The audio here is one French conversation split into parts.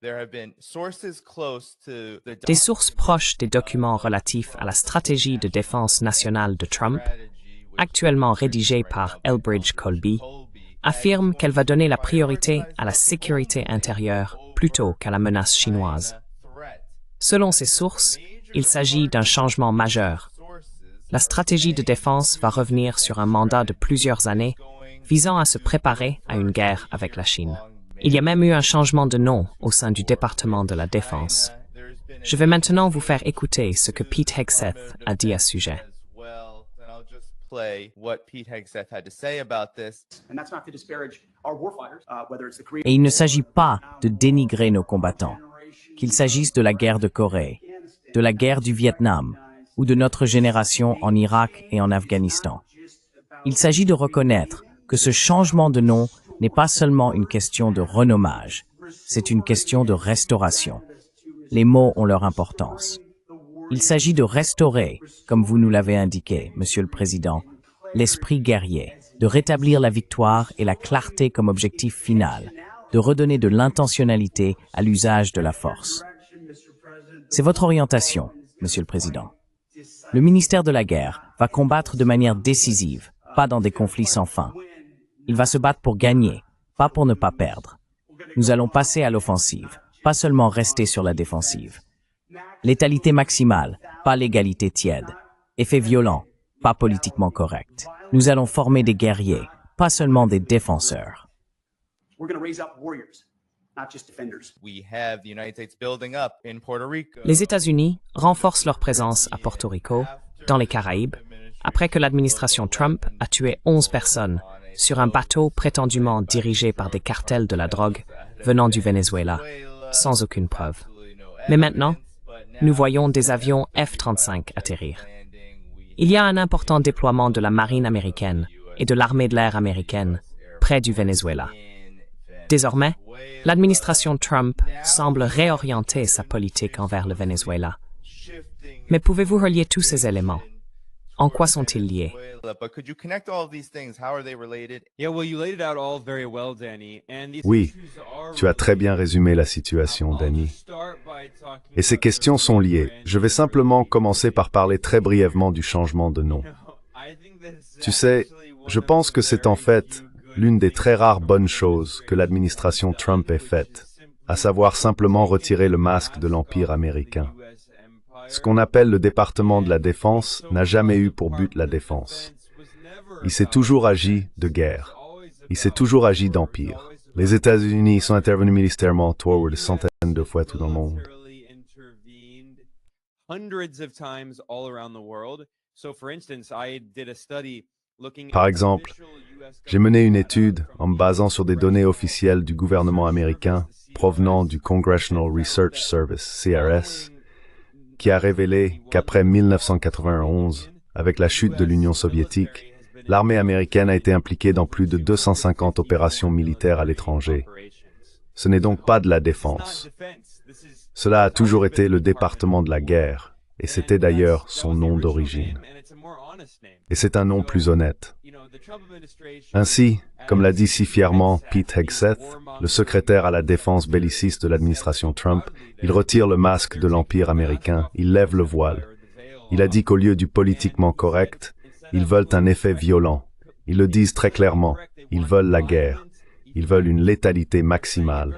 Des sources proches des documents relatifs à la stratégie de défense nationale de Trump, actuellement rédigée par Elbridge Colby, affirment qu'elle va donner la priorité à la sécurité intérieure plutôt qu'à la menace chinoise. Selon ces sources, il s'agit d'un changement majeur. La stratégie de défense va revenir sur un mandat de plusieurs années, visant à se préparer à une guerre avec la Chine. Il y a même eu un changement de nom au sein du département de la Défense. Je vais maintenant vous faire écouter ce que Pete Hegseth a dit à ce sujet. Et il ne s'agit pas de dénigrer nos combattants, qu'il s'agisse de la guerre de Corée, de la guerre du Vietnam ou de notre génération en Irak et en Afghanistan. Il s'agit de reconnaître que ce changement de nom n'est pas seulement une question de renommage, c'est une question de restauration. Les mots ont leur importance. Il s'agit de restaurer, comme vous nous l'avez indiqué, Monsieur le Président, l'esprit guerrier, de rétablir la victoire et la clarté comme objectif final, de redonner de l'intentionnalité à l'usage de la force. C'est votre orientation, Monsieur le Président. Le ministère de la Guerre va combattre de manière décisive, pas dans des conflits sans fin. Il va se battre pour gagner, pas pour ne pas perdre. Nous allons passer à l'offensive, pas seulement rester sur la défensive. Létalité maximale, pas l'égalité tiède. Effet violent, pas politiquement correct. Nous allons former des guerriers, pas seulement des défenseurs. Les États-Unis renforcent leur présence à Porto Rico, dans les Caraïbes, après que l'administration Trump a tué 11 personnes sur un bateau prétendument dirigé par des cartels de la drogue venant du Venezuela, sans aucune preuve. Mais maintenant, nous voyons des avions F-35 atterrir. Il y a un important déploiement de la marine américaine et de l'armée de l'air américaine près du Venezuela. Désormais, l'administration Trump semble réorienter sa politique envers le Venezuela. Mais pouvez-vous relier tous ces éléments? En quoi sont-ils liés? Oui, tu as très bien résumé la situation, Danny. Et ces questions sont liées. Je vais simplement commencer par parler très brièvement du changement de nom. Tu sais, je pense que c'est en fait l'une des très rares bonnes choses que l'administration Trump ait faite, à savoir simplement retirer le masque de l'Empire américain. Ce qu'on appelle le département de la Défense n'a jamais eu pour but la défense. Il s'est toujours agi de guerre. Il s'est toujours agi d'empire. Les États-Unis sont intervenus militairement toward des centaines de fois tout dans le monde. Par exemple, j'ai mené une étude en me basant sur des données officielles du gouvernement américain provenant du Congressional Research Service, CRS, qui a révélé qu'après 1991, avec la chute de l'Union soviétique, l'armée américaine a été impliquée dans plus de 250 opérations militaires à l'étranger. Ce n'est donc pas de la défense. Cela a toujours été le département de la guerre, et c'était d'ailleurs son nom d'origine. Et c'est un nom plus honnête. Ainsi, comme l'a dit si fièrement Pete Hegseth, le secrétaire à la défense belliciste de l'administration Trump, il retire le masque de l'Empire américain, il lève le voile. Il a dit qu'au lieu du politiquement correct, ils veulent un effet violent. Ils le disent très clairement, ils veulent la guerre. Ils veulent une létalité maximale.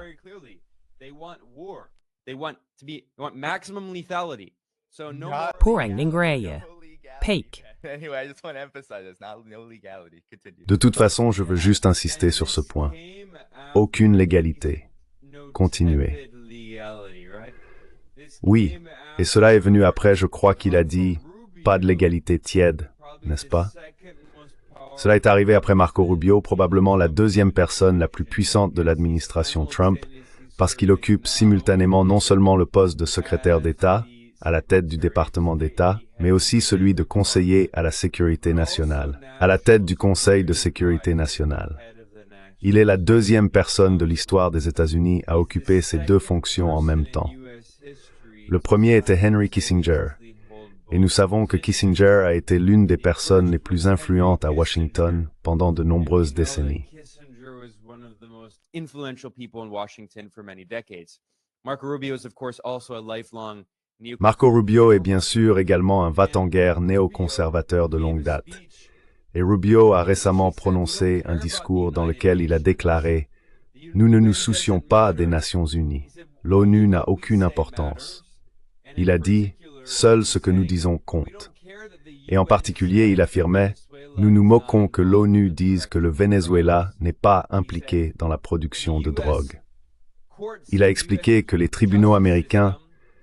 Poorang Ningraya. Peik. De toute façon, je veux juste insister sur ce point. Aucune légalité. Continuez. Oui, et cela est venu après, je crois qu'il a dit, pas de légalité tiède, n'est-ce pas? Cela est arrivé après Marco Rubio, probablement la deuxième personne la plus puissante de l'administration Trump, parce qu'il occupe simultanément non seulement le poste de secrétaire d'État, à la tête du département d'État, mais aussi celui de conseiller à la sécurité nationale, à la tête du Conseil de sécurité nationale. Il est la deuxième personne de l'histoire des États-Unis à occuper ces deux fonctions en même temps. Le premier était Henry Kissinger, et nous savons que Kissinger a été l'une des personnes les plus influentes à Washington pendant de nombreuses décennies. Marco Rubio est bien sûr également un va-t-en-guerre néoconservateur de longue date. Et Rubio a récemment prononcé un discours dans lequel il a déclaré « Nous ne nous soucions pas des Nations Unies. L'ONU n'a aucune importance. » Il a dit « Seul ce que nous disons compte. » Et en particulier, il affirmait « Nous nous moquons que l'ONU dise que le Venezuela n'est pas impliqué dans la production de drogue. » Il a expliqué que les tribunaux américains,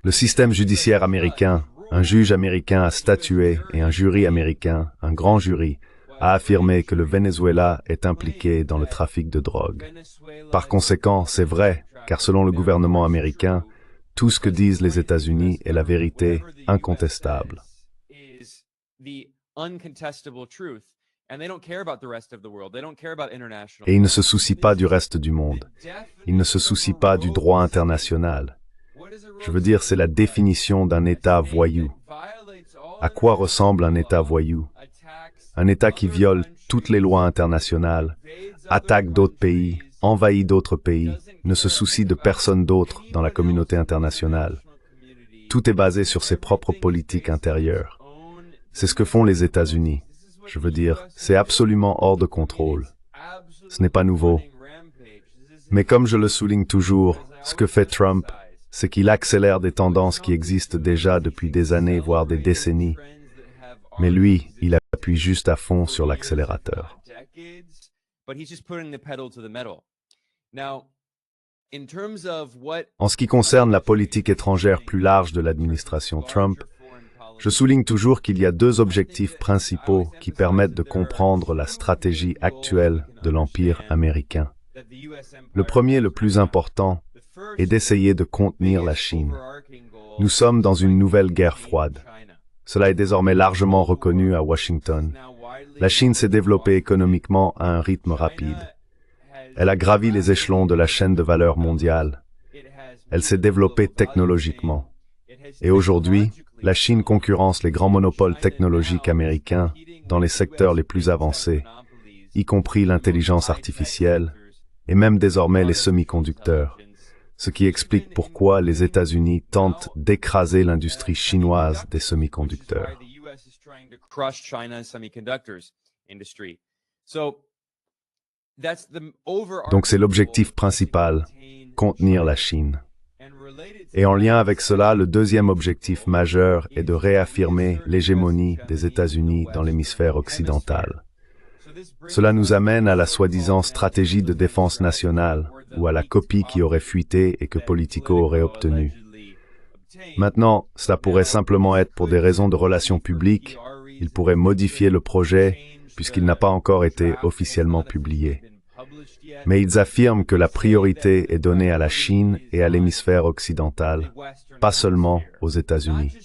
le système judiciaire américain, un juge américain a statué et un jury américain, un grand jury, a affirmé que le Venezuela est impliqué dans le trafic de drogue. Par conséquent, c'est vrai, car selon le gouvernement américain, tout ce que disent les États-Unis est la vérité incontestable. Et ils ne se soucient pas du reste du monde. Ils ne se soucient pas du droit international. Je veux dire, c'est la définition d'un État voyou. À quoi ressemble un État voyou? Un État qui viole toutes les lois internationales, attaque d'autres pays, envahit d'autres pays, ne se soucie de personne d'autre dans la communauté internationale. Tout est basé sur ses propres politiques intérieures. C'est ce que font les États-Unis. Je veux dire, c'est absolument hors de contrôle. Ce n'est pas nouveau. Mais comme je le souligne toujours, ce que fait Trump, c'est qu'il accélère des tendances qui existent déjà depuis des années, voire des décennies. Mais lui, il appuie juste à fond sur l'accélérateur. En ce qui concerne la politique étrangère plus large de l'administration Trump, je souligne toujours qu'il y a deux objectifs principaux qui permettent de comprendre la stratégie actuelle de l'Empire américain. Le premier, le plus important, est d'essayer de contenir la Chine. Nous sommes dans une nouvelle guerre froide. Cela est désormais largement reconnu à Washington. La Chine s'est développée économiquement à un rythme rapide. Elle a gravi les échelons de la chaîne de valeur mondiale. Elle s'est développée technologiquement. Et aujourd'hui, la Chine concurrence les grands monopoles technologiques américains dans les secteurs les plus avancés, y compris l'intelligence artificielle et même désormais les semi-conducteurs, ce qui explique pourquoi les États-Unis tentent d'écraser l'industrie chinoise des semi-conducteurs. Donc c'est l'objectif principal, contenir la Chine. Et en lien avec cela, le deuxième objectif majeur est de réaffirmer l'hégémonie des États-Unis dans l'hémisphère occidental. Cela nous amène à la soi-disant stratégie de défense nationale, ou à la copie qui aurait fuité et que Politico aurait obtenue. Maintenant, cela pourrait simplement être pour des raisons de relations publiques. Il pourrait modifier le projet, puisqu'il n'a pas encore été officiellement publié. Mais ils affirment que la priorité est donnée à la Chine et à l'hémisphère occidental, pas seulement aux États-Unis.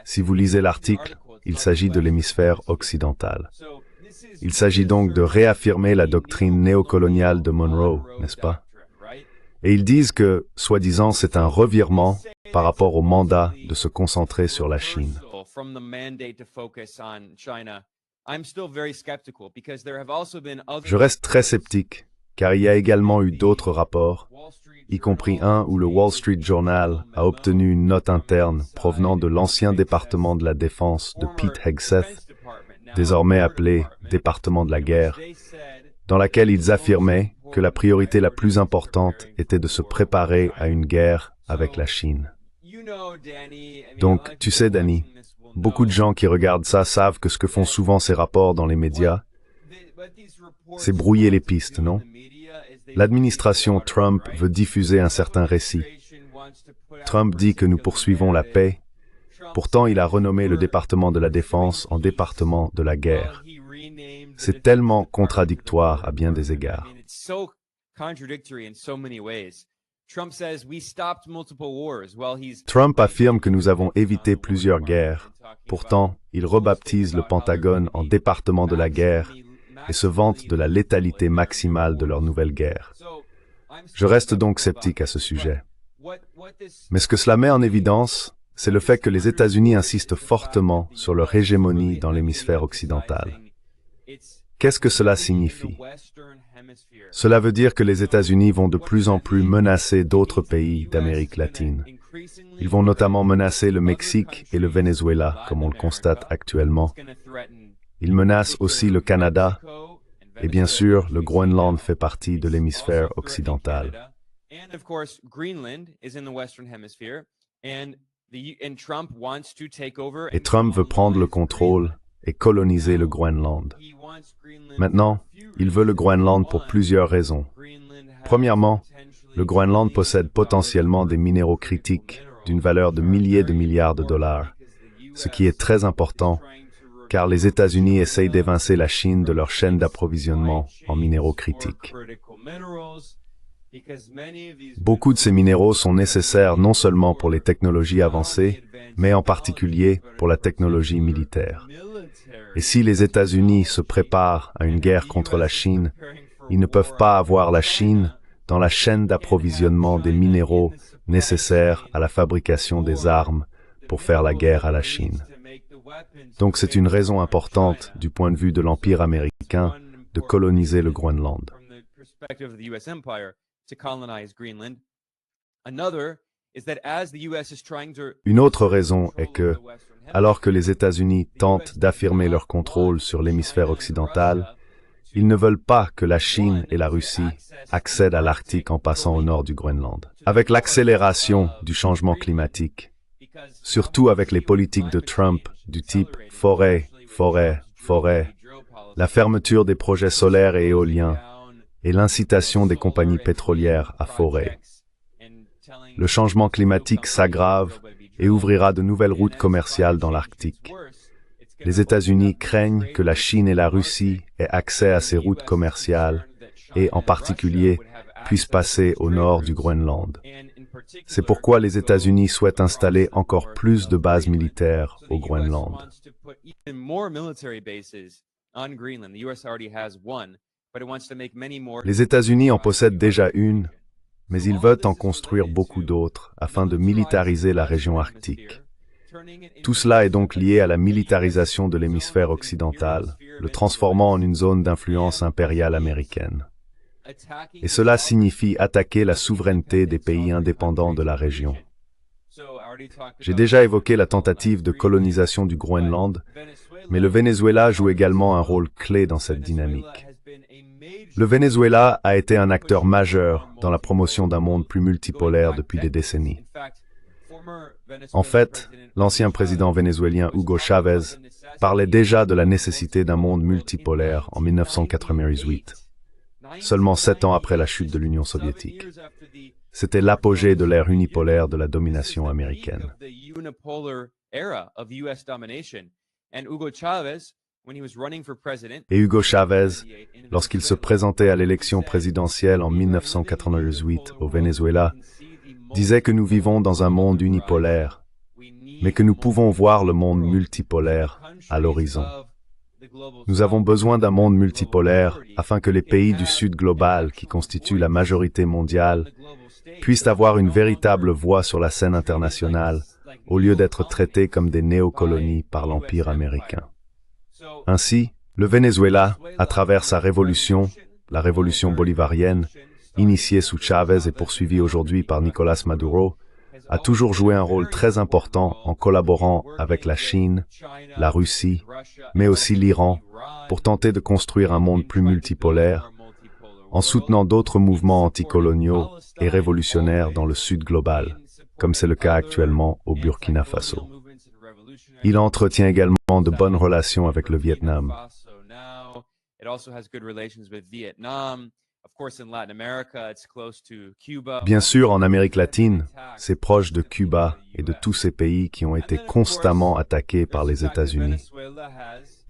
Si vous lisez l'article, il s'agit de l'hémisphère occidental. Il s'agit donc de réaffirmer la doctrine néocoloniale de Monroe, n'est-ce pas? Et ils disent que, soi-disant, c'est un revirement par rapport au mandat de se concentrer sur la Chine. Je reste très sceptique, car il y a également eu d'autres rapports, y compris un où le Wall Street Journal a obtenu une note interne provenant de l'ancien département de la défense de Pete Hegseth, désormais appelé département de la guerre, dans laquelle ils affirmaient que la priorité la plus importante était de se préparer à une guerre avec la Chine. Donc, tu sais, Danny, beaucoup de gens qui regardent ça savent que ce que font souvent ces rapports dans les médias, c'est brouiller les pistes, non? L'administration Trump veut diffuser un certain récit. Trump dit que nous poursuivons la paix. Pourtant, il a renommé le département de la défense en département de la guerre. C'est tellement contradictoire à bien des égards. Trump affirme que nous avons évité plusieurs guerres. Pourtant, il rebaptise le Pentagone en département de la guerre et se vante de la létalité maximale de leur nouvelle guerre. Je reste donc sceptique à ce sujet. Mais ce que cela met en évidence, c'est le fait que les États-Unis insistent fortement sur leur hégémonie dans l'hémisphère occidental. Qu'est-ce que cela signifie? Cela veut dire que les États-Unis vont de plus en plus menacer d'autres pays d'Amérique latine. Ils vont notamment menacer le Mexique et le Venezuela, comme on le constate actuellement. Ils menacent aussi le Canada, et bien sûr, le Groenland fait partie de l'hémisphère occidental. Et Trump veut prendre le contrôle et coloniser le Groenland. Maintenant, il veut le Groenland pour plusieurs raisons. Premièrement, le Groenland possède potentiellement des minéraux critiques d'une valeur de milliers de milliards de dollars, ce qui est très important car les États-Unis essayent d'évincer la Chine de leur chaîne d'approvisionnement en minéraux critiques. Beaucoup de ces minéraux sont nécessaires non seulement pour les technologies avancées, mais en particulier pour la technologie militaire. Et si les États-Unis se préparent à une guerre contre la Chine, ils ne peuvent pas avoir la Chine dans la chaîne d'approvisionnement des minéraux nécessaires à la fabrication des armes pour faire la guerre à la Chine. Donc c'est une raison importante du point de vue de l'Empire américain de coloniser le Groenland. Une autre raison est que, alors que les États-Unis tentent d'affirmer leur contrôle sur l'hémisphère occidental, ils ne veulent pas que la Chine et la Russie accèdent à l'Arctique en passant au nord du Groenland. Avec l'accélération du changement climatique, surtout avec les politiques de Trump du type forêt, forêt, forêt, la fermeture des projets solaires et éoliens et l'incitation des compagnies pétrolières à forer. Le changement climatique s'aggrave et ouvrira de nouvelles routes commerciales dans l'Arctique. Les États-Unis craignent que la Chine et la Russie aient accès à ces routes commerciales et, en particulier, puissent passer au nord du Groenland. C'est pourquoi les États-Unis souhaitent installer encore plus de bases militaires au Groenland. Les États-Unis en possèdent déjà une, mais ils veulent en construire beaucoup d'autres afin de militariser la région arctique. Tout cela est donc lié à la militarisation de l'hémisphère occidental, le transformant en une zone d'influence impériale américaine. Et cela signifie attaquer la souveraineté des pays indépendants de la région. J'ai déjà évoqué la tentative de colonisation du Groenland, mais le Venezuela joue également un rôle clé dans cette dynamique. Le Venezuela a été un acteur majeur dans la promotion d'un monde plus multipolaire depuis des décennies. En fait, l'ancien président vénézuélien Hugo Chávez parlait déjà de la nécessité d'un monde multipolaire en 1998, seulement 7 ans après la chute de l'Union soviétique. C'était l'apogée de l'ère unipolaire de la domination américaine. Et Hugo Chávez, lorsqu'il se présentait à l'élection présidentielle en 1998 au Venezuela, disait que nous vivons dans un monde unipolaire, mais que nous pouvons voir le monde multipolaire à l'horizon. Nous avons besoin d'un monde multipolaire afin que les pays du Sud global, qui constituent la majorité mondiale, puissent avoir une véritable voix sur la scène internationale, au lieu d'être traités comme des néocolonies par l'Empire américain. Ainsi, le Venezuela, à travers sa révolution, la révolution bolivarienne, initiée sous Chávez et poursuivie aujourd'hui par Nicolás Maduro, a toujours joué un rôle très important en collaborant avec la Chine, la Russie, mais aussi l'Iran, pour tenter de construire un monde plus multipolaire, en soutenant d'autres mouvements anticoloniaux et révolutionnaires dans le Sud global, comme c'est le cas actuellement au Burkina Faso. Il entretient également de bonnes relations avec le Vietnam. Bien sûr, en Amérique latine, c'est proche de Cuba et de tous ces pays qui ont été constamment attaqués par les États-Unis.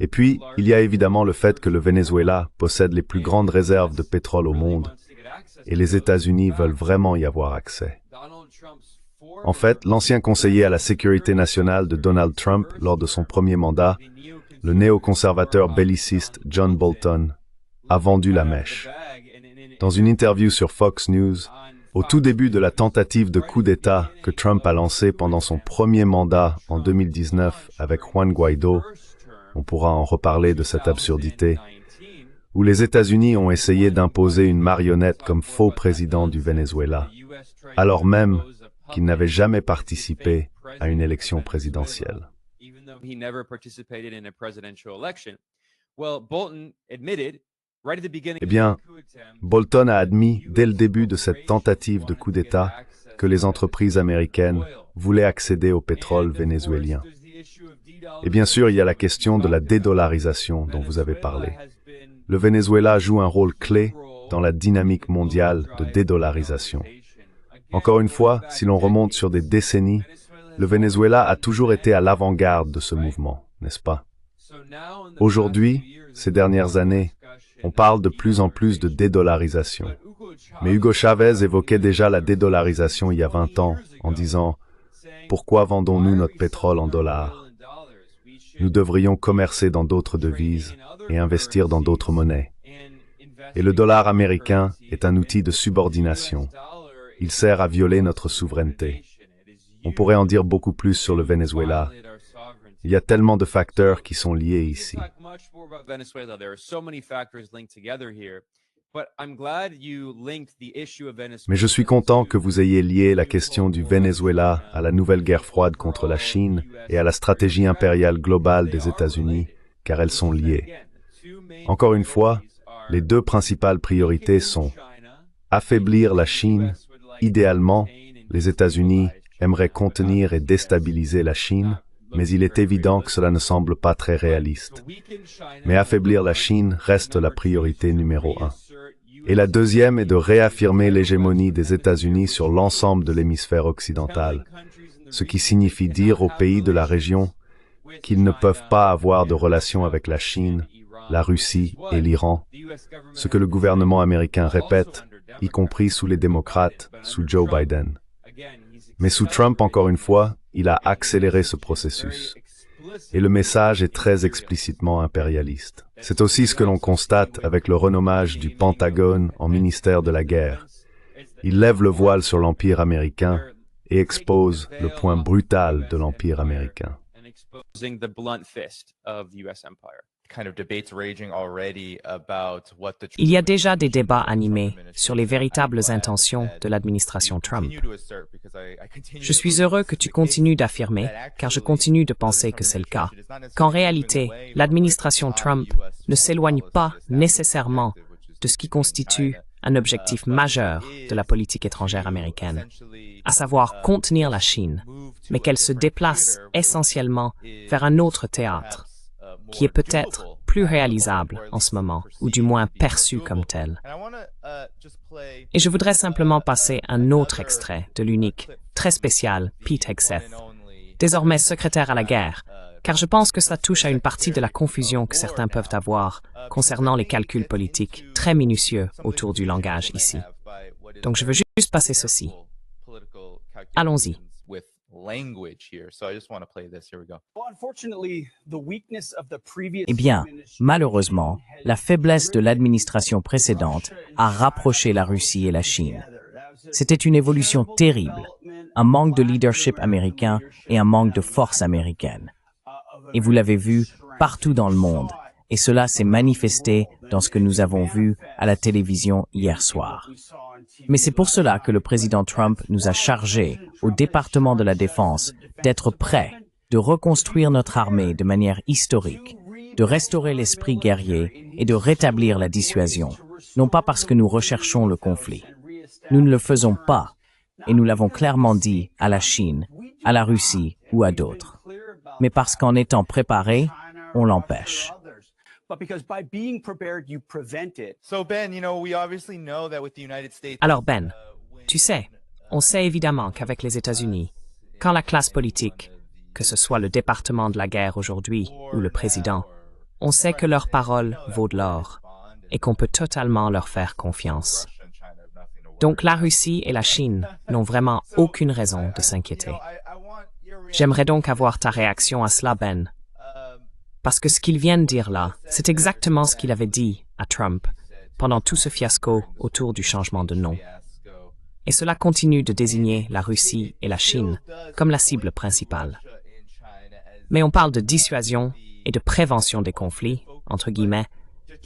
Et puis, il y a évidemment le fait que le Venezuela possède les plus grandes réserves de pétrole au monde, et les États-Unis veulent vraiment y avoir accès. En fait, l'ancien conseiller à la sécurité nationale de Donald Trump lors de son premier mandat, le néoconservateur belliciste John Bolton, a vendu la mèche. Dans une interview sur Fox News, au tout début de la tentative de coup d'État que Trump a lancée pendant son premier mandat en 2019 avec Juan Guaido, on pourra en reparler de cette absurdité, où les États-Unis ont essayé d'imposer une marionnette comme faux président du Venezuela, alors même qu'il n'avait jamais participé à une élection présidentielle. Eh bien, Bolton a admis dès le début de cette tentative de coup d'État que les entreprises américaines voulaient accéder au pétrole vénézuélien. Et bien sûr, il y a la question de la dédollarisation dont vous avez parlé. Le Venezuela joue un rôle clé dans la dynamique mondiale de dédollarisation. Encore une fois, si l'on remonte sur des décennies, le Venezuela a toujours été à l'avant-garde de ce mouvement, n'est-ce pas? Aujourd'hui, ces dernières années, on parle de plus en plus de dédollarisation. Mais Hugo Chavez évoquait déjà la dédollarisation il y a 20 ans, en disant « Pourquoi vendons-nous notre pétrole en dollars? Nous devrions commercer dans d'autres devises et investir dans d'autres monnaies. » Et le dollar américain est un outil de subordination. Il sert à violer notre souveraineté. On pourrait en dire beaucoup plus sur le Venezuela. Il y a tellement de facteurs qui sont liés ici. Mais je suis content que vous ayez lié la question du Venezuela à la nouvelle guerre froide contre la Chine et à la stratégie impériale globale des États-Unis, car elles sont liées. Encore une fois, les deux principales priorités sont affaiblir la Chine. Idéalement, les États-Unis aimeraient contenir et déstabiliser la Chine, mais il est évident que cela ne semble pas très réaliste. Mais affaiblir la Chine reste la priorité numéro 1. Et la deuxième est de réaffirmer l'hégémonie des États-Unis sur l'ensemble de l'hémisphère occidental, ce qui signifie dire aux pays de la région qu'ils ne peuvent pas avoir de relations avec la Chine, la Russie et l'Iran, ce que le gouvernement américain répète, y compris sous les démocrates, sous Joe Biden. Mais sous Trump, encore une fois, il a accéléré ce processus. Et le message est très explicitement impérialiste. C'est aussi ce que l'on constate avec le renommage du Pentagone en ministère de la guerre. Il lève le voile sur l'Empire américain et expose le point brutal de l'Empire américain. Il y a déjà des débats animés sur les véritables intentions de l'administration Trump. Je suis heureux que tu continues d'affirmer, car je continue de penser que c'est le cas, qu'en réalité, l'administration Trump ne s'éloigne pas nécessairement de ce qui constitue un objectif majeur de la politique étrangère américaine, à savoir contenir la Chine, mais qu'elle se déplace essentiellement vers un autre théâtre, qui est peut-être plus réalisable en ce moment, ou du moins perçu comme tel. Et je voudrais simplement passer un autre extrait de l'unique, très spécial Pete Hegseth, désormais secrétaire à la guerre, car je pense que ça touche à une partie de la confusion que certains peuvent avoir concernant les calculs politiques très minutieux autour du langage ici. Donc je veux juste passer ceci. Allons-y. Eh bien, malheureusement, la faiblesse de l'administration précédente a rapproché la Russie et la Chine. C'était une évolution terrible, un manque de leadership américain et un manque de force américaine. Et vous l'avez vu partout dans le monde, et cela s'est manifesté dans ce que nous avons vu à la télévision hier soir. Mais c'est pour cela que le président Trump nous a chargés, au département de la Défense, d'être prêts, de reconstruire notre armée de manière historique, de restaurer l'esprit guerrier et de rétablir la dissuasion, non pas parce que nous recherchons le conflit. Nous ne le faisons pas, et nous l'avons clairement dit à la Chine, à la Russie ou à d'autres, mais parce qu'en étant préparés, on l'empêche. Alors Ben, tu sais, on sait évidemment qu'avec les États-Unis, quand la classe politique, que ce soit le département de la guerre aujourd'hui ou le président, on sait que leur parole vaut de l'or et qu'on peut totalement leur faire confiance. Donc la Russie et la Chine n'ont vraiment aucune raison de s'inquiéter. J'aimerais donc avoir ta réaction à cela, Ben. Parce que ce qu'il vient de dire là, c'est exactement ce qu'il avait dit à Trump pendant tout ce fiasco autour du changement de nom. Et cela continue de désigner la Russie et la Chine comme la cible principale. Mais on parle de dissuasion et de prévention des conflits, entre guillemets,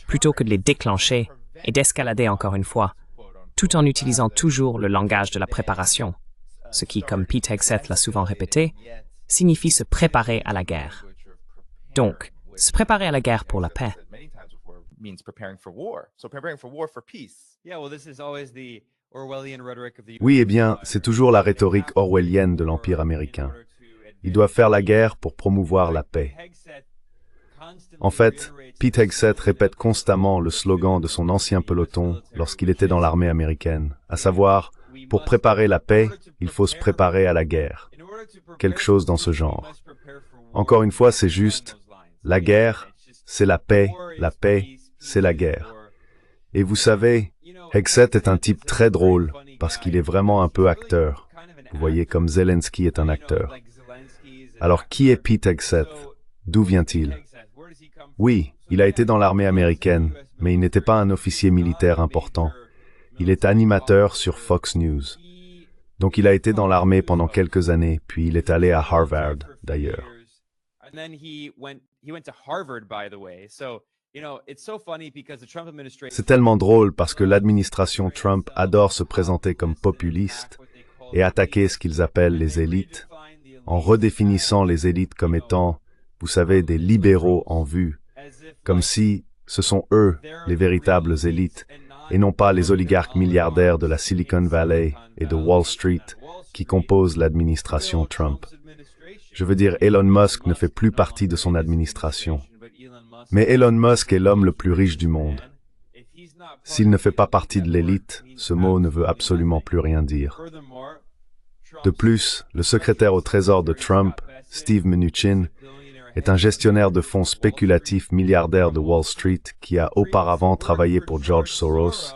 plutôt que de les déclencher et d'escalader encore une fois, tout en utilisant toujours le langage de la préparation, ce qui, comme Pete Hegseth l'a souvent répété, signifie se préparer à la guerre. Donc, se préparer à la guerre pour la paix. Oui, eh bien, c'est toujours la rhétorique orwellienne de l'Empire américain. Ils doivent faire la guerre pour promouvoir la paix. En fait, Pete Hegseth répète constamment le slogan de son ancien peloton lorsqu'il était dans l'armée américaine, à savoir, pour préparer la paix, il faut se préparer à la guerre. Quelque chose dans ce genre. Encore une fois, c'est juste, la guerre, c'est la paix, c'est la guerre. Et vous savez, Hegseth est un type très drôle, parce qu'il est vraiment un peu acteur. Vous voyez, comme Zelensky est un acteur. Alors, qui est Pete Hegseth? D'où vient-il? Oui, il a été dans l'armée américaine, mais il n'était pas un officier militaire important. Il est animateur sur Fox News. Donc il a été dans l'armée pendant quelques années, puis il est allé à Harvard, d'ailleurs. C'est tellement drôle parce que l'administration Trump adore se présenter comme populiste et attaquer ce qu'ils appellent les élites, en redéfinissant les élites comme étant, vous savez, des libéraux en vue, comme si ce sont eux les véritables élites, et non pas les oligarques milliardaires de la Silicon Valley et de Wall Street qui composent l'administration Trump. Je veux dire, Elon Musk ne fait plus partie de son administration. Mais Elon Musk est l'homme le plus riche du monde. S'il ne fait pas partie de l'élite, ce mot ne veut absolument plus rien dire. De plus, le secrétaire au Trésor de Trump, Steve Mnuchin, est un gestionnaire de fonds spéculatifs milliardaire de Wall Street qui a auparavant travaillé pour George Soros,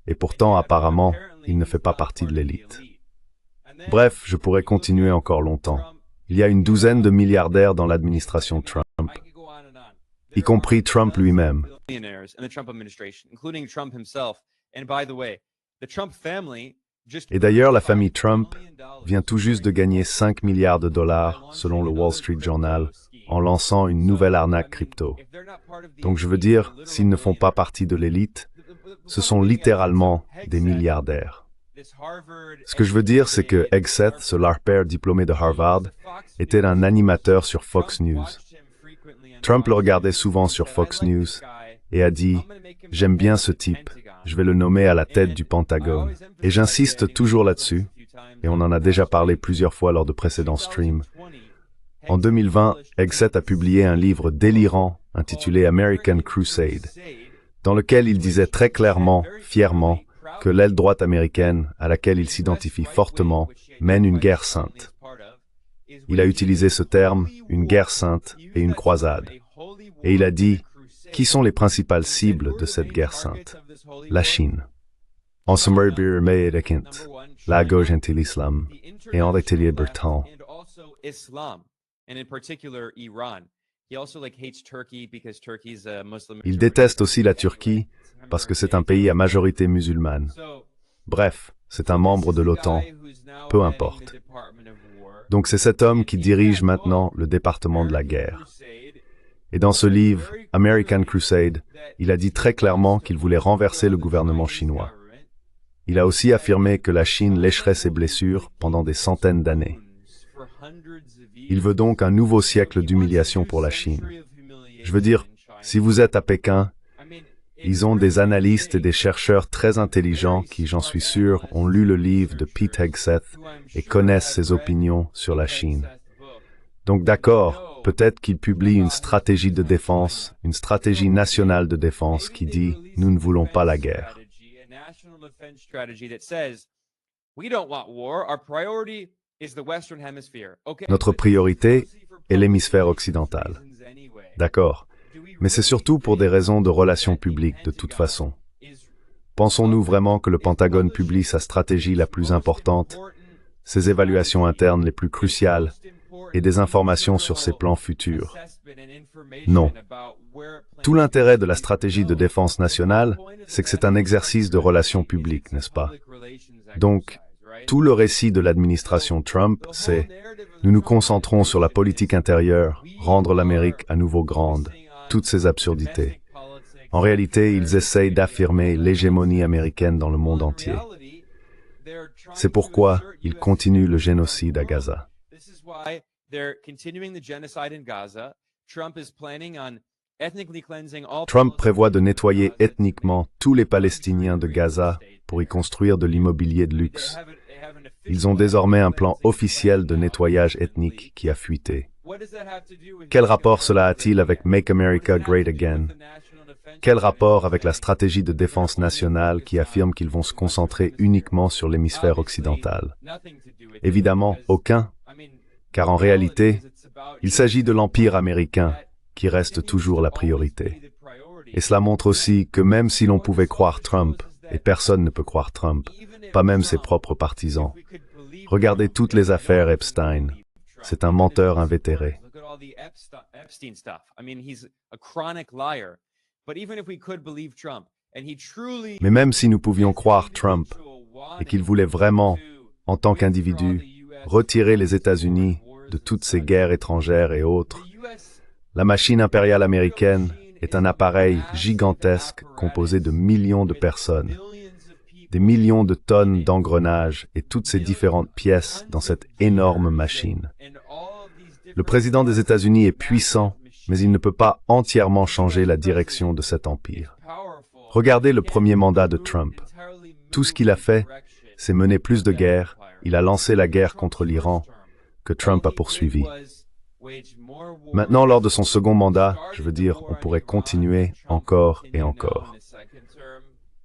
et pourtant, apparemment, il ne fait pas partie de l'élite. Bref, je pourrais continuer encore longtemps. Il y a une douzaine de milliardaires dans l'administration Trump, y compris Trump lui-même. Et d'ailleurs, la famille Trump vient tout juste de gagner 5 milliards de dollars, selon le Wall Street Journal, en lançant une nouvelle arnaque crypto. Donc je veux dire, s'ils ne font pas partie de l'élite, ce sont littéralement des milliardaires. Ce que je veux dire, c'est que Hegseth, ce larpeur diplômé de Harvard, était un animateur sur Fox News. Trump le regardait souvent sur Fox News et a dit « J'aime bien ce type, je vais le nommer à la tête du Pentagone. » Et j'insiste toujours là-dessus, et on en a déjà parlé plusieurs fois lors de précédents streams. En 2020, Hegseth a publié un livre délirant intitulé American Crusade, dans lequel il disait très clairement, fièrement, que l'aile droite américaine, à laquelle il s'identifie fortement, mène une guerre sainte. Il a utilisé ce terme, une guerre sainte et une croisade. Et il a dit, qui sont les principales cibles de cette guerre sainte? La Chine. En Somerbier Meedekint, la gauche est l'islam, et en est libertant. Il déteste aussi la Turquie parce que c'est un pays à majorité musulmane. Bref, c'est un membre de l'OTAN, peu importe. Donc c'est cet homme qui dirige maintenant le département de la guerre. Et dans ce livre, American Crusade, il a dit très clairement qu'il voulait renverser le gouvernement chinois. Il a aussi affirmé que la Chine lécherait ses blessures pendant des centaines d'années. Il veut donc un nouveau siècle d'humiliation pour la Chine. Je veux dire, si vous êtes à Pékin, ils ont des analystes et des chercheurs très intelligents qui, j'en suis sûr, ont lu le livre de Pete Hegseth et connaissent ses opinions sur la Chine. Donc d'accord, peut-être qu'ils publient une stratégie de défense, une stratégie nationale de défense qui dit « Nous ne voulons pas la guerre ». Notre priorité est l'hémisphère occidental. D'accord. Mais c'est surtout pour des raisons de relations publiques, de toute façon. Pensons-nous vraiment que le Pentagone publie sa stratégie la plus importante, ses évaluations internes les plus cruciales et des informations sur ses plans futurs? Non. Tout l'intérêt de la stratégie de défense nationale, c'est que c'est un exercice de relations publiques, n'est-ce pas? Donc, tout le récit de l'administration Trump, c'est « Nous nous concentrons sur la politique intérieure, rendre l'Amérique à nouveau grande ». Toutes ces absurdités. En réalité, ils essayent d'affirmer l'hégémonie américaine dans le monde entier. C'est pourquoi ils continuent le génocide à Gaza. Trump prévoit de nettoyer ethniquement tous les Palestiniens de Gaza pour y construire de l'immobilier de luxe. Ils ont désormais un plan officiel de nettoyage ethnique qui a fuité. Quel rapport cela a-t-il avec Make America Great Again? Quel rapport avec la stratégie de défense nationale qui affirme qu'ils vont se concentrer uniquement sur l'hémisphère occidental? Évidemment, aucun, car en réalité, il s'agit de l'Empire américain qui reste toujours la priorité. Et cela montre aussi que même si l'on pouvait croire Trump, et personne ne peut croire Trump, pas même ses propres partisans, regardez toutes les affaires Epstein. C'est un menteur invétéré. Mais même si nous pouvions croire Trump et qu'il voulait vraiment, en tant qu'individu, retirer les États-Unis de toutes ces guerres étrangères et autres, la machine impériale américaine est un appareil gigantesque composé de millions de personnes, des millions de tonnes d'engrenages et toutes ces différentes pièces dans cette énorme machine. Le président des États-Unis est puissant, mais il ne peut pas entièrement changer la direction de cet empire. Regardez le premier mandat de Trump. Tout ce qu'il a fait, c'est mener plus de guerres. Il a lancé la guerre contre l'Iran, que Trump a poursuivi. Maintenant, lors de son second mandat, je veux dire, on pourrait continuer encore et encore.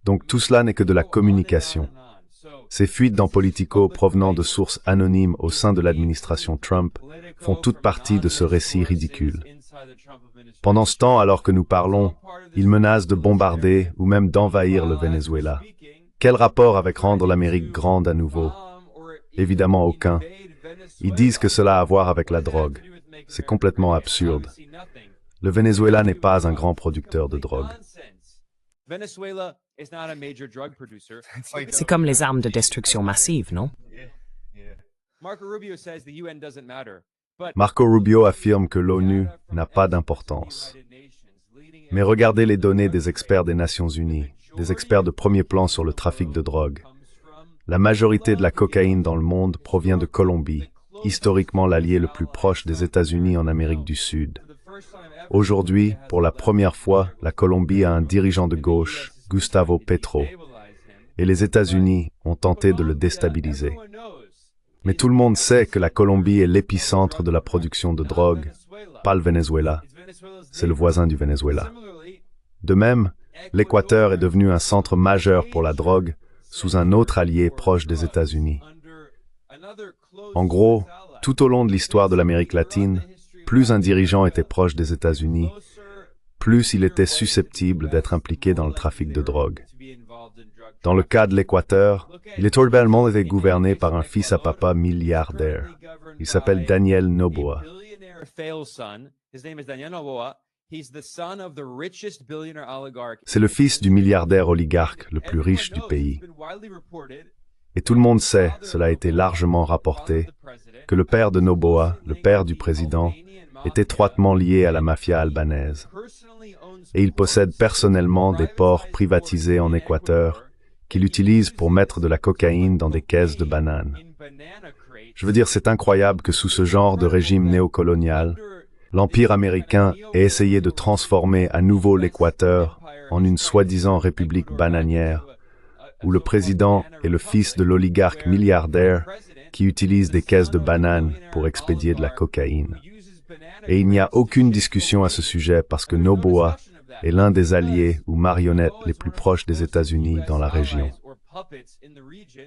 Donc tout cela n'est que de la communication. Ces fuites dans Politico provenant de sources anonymes au sein de l'administration Trump font toute partie de ce récit ridicule. Pendant ce temps, alors que nous parlons, ils menacent de bombarder ou même d'envahir le Venezuela. Quel rapport avec rendre l'Amérique grande à nouveau? Évidemment aucun. Ils disent que cela a à voir avec la drogue. C'est complètement absurde. Le Venezuela n'est pas un grand producteur de drogue. C'est comme les armes de destruction massive, non? Marco Rubio affirme que l'ONU n'a pas d'importance. Mais regardez les données des experts des Nations Unies, des experts de premier plan sur le trafic de drogue. La majorité de la cocaïne dans le monde provient de Colombie, historiquement l'allié le plus proche des États-Unis en Amérique du Sud. Aujourd'hui, pour la première fois, la Colombie a un dirigeant de gauche, Gustavo Petro, et les États-Unis ont tenté de le déstabiliser. Mais tout le monde sait que la Colombie est l'épicentre de la production de drogue, pas le Venezuela. C'est le voisin du Venezuela. De même, l'Équateur est devenu un centre majeur pour la drogue, sous un autre allié proche des États-Unis. En gros, tout au long de l'histoire de l'Amérique latine, plus un dirigeant était proche des États-Unis, plus il était susceptible d'être impliqué dans le trafic de drogue. Dans le cas de l'Équateur, il est totalement été gouverné par un fils à papa milliardaire. Il s'appelle Daniel Noboa. C'est le fils du milliardaire oligarque le plus riche du pays. Et tout le monde sait, cela a été largement rapporté, que le père de Noboa, le père du président, est étroitement lié à la mafia albanaise. Et il possède personnellement des ports privatisés en Équateur qu'il utilise pour mettre de la cocaïne dans des caisses de bananes. Je veux dire, c'est incroyable que sous ce genre de régime néocolonial, l'Empire américain ait essayé de transformer à nouveau l'Équateur en une soi-disant république bananière, où le président est le fils de l'oligarque milliardaire qui utilise des caisses de bananes pour expédier de la cocaïne. Et il n'y a aucune discussion à ce sujet parce que Noboa est l'un des alliés ou marionnettes les plus proches des États-Unis dans la région.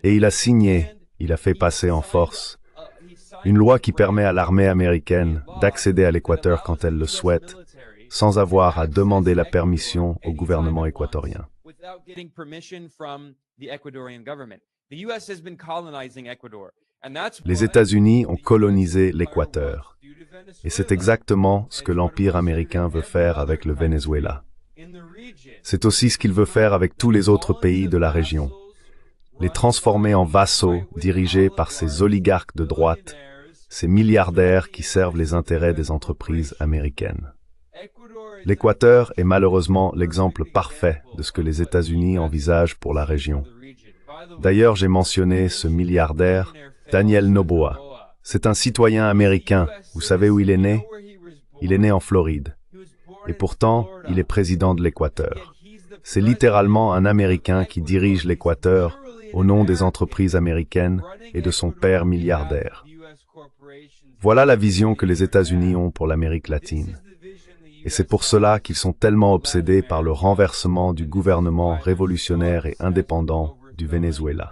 Et il a signé, il a fait passer en force, une loi qui permet à l'armée américaine d'accéder à l'Équateur quand elle le souhaite, sans avoir à demander la permission au gouvernement équatorien. Les États-Unis ont colonisé l'Équateur. Et c'est exactement ce que l'Empire américain veut faire avec le Venezuela. C'est aussi ce qu'il veut faire avec tous les autres pays de la région. Les transformer en vassaux dirigés par ces oligarques de droite, ces milliardaires qui servent les intérêts des entreprises américaines. L'Équateur est malheureusement l'exemple parfait de ce que les États-Unis envisagent pour la région. D'ailleurs, j'ai mentionné ce milliardaire, Daniel Noboa. C'est un citoyen américain. Vous savez où il est né? Il est né en Floride. Et pourtant, il est président de l'Équateur. C'est littéralement un Américain qui dirige l'Équateur au nom des entreprises américaines et de son père milliardaire. Voilà la vision que les États-Unis ont pour l'Amérique latine. Et c'est pour cela qu'ils sont tellement obsédés par le renversement du gouvernement révolutionnaire et indépendant du Venezuela.